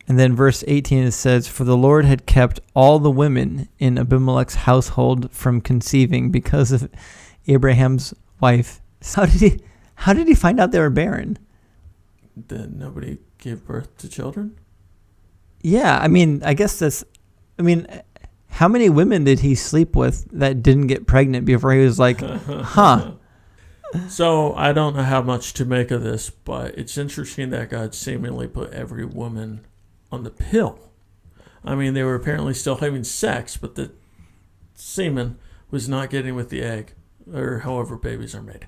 And then verse 18, it says, "For the Lord had kept all the women in Abimelech's household from conceiving because of Abraham's wife." So how did he find out they were barren? That nobody gave birth to children? Yeah, I mean, how many women did he sleep with that didn't get pregnant before he was like, huh? So I don't know how much to make of this, but it's interesting that God seemingly put every woman on the pill. I mean, they were apparently still having sex, but the semen was not getting with the egg, or however babies are made.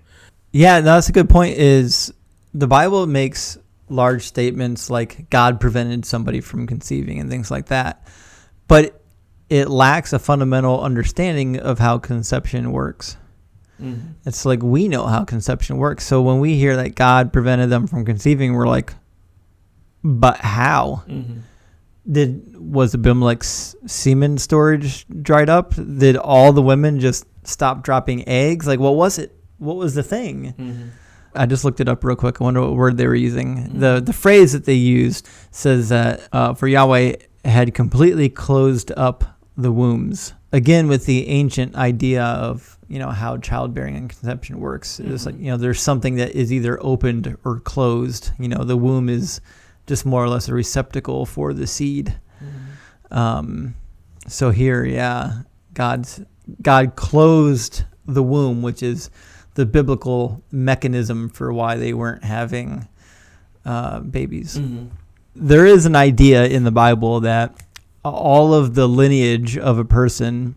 Yeah, that's a good point. Is the Bible makes large statements like God prevented somebody from conceiving and things like that, but it lacks a fundamental understanding of how conception works. Mm-hmm. It's like we know how conception works. So when we hear that God prevented them from conceiving, we're like, but how? Mm-hmm. Was Abimelech's semen storage dried up? Did all the women just stop dropping eggs? Like, what was it? What was the thing? Mm-hmm. I just looked it up real quick. I wonder what word they were using. Mm-hmm. The phrase that they used says that for Yahweh had completely closed up the wombs. Again, with the ancient idea of, how childbearing and conception works. Mm-hmm. It's like, there's something that is either opened or closed. The womb is just more or less a receptacle for the seed. Mm-hmm. So here, God closed the womb, which is the biblical mechanism for why they weren't having babies. Mm-hmm. There is an idea in the Bible that all of the lineage of a person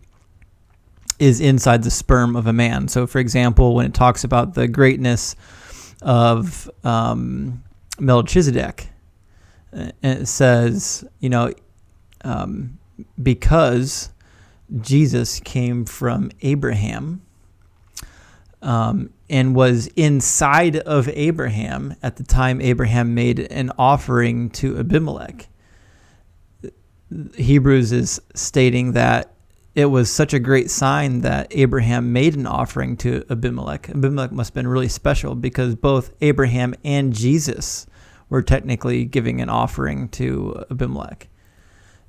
is inside the sperm of a man. So, for example, when it talks about the greatness of Melchizedek, it says, because Jesus came from Abraham and was inside of Abraham at the time Abraham made an offering to Abimelech. Hebrews is stating that it was such a great sign that Abraham made an offering to Abimelech. Abimelech must have been really special because both Abraham and Jesus were technically giving an offering to Abimelech.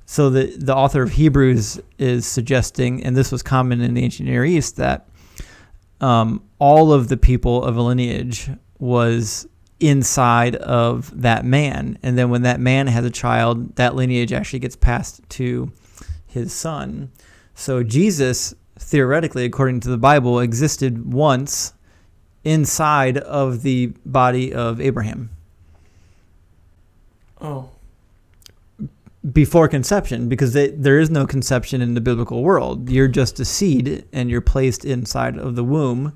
So the author of Hebrews is suggesting, and this was common in the ancient Near East, that all of the people of a lineage was inside of that man. And then when that man has a child, that lineage actually gets passed to his son. So Jesus, theoretically, according to the Bible, existed once inside of the body of Abraham. Oh. Before conception, because there is no conception in the biblical world. You're just a seed, and you're placed inside of the womb,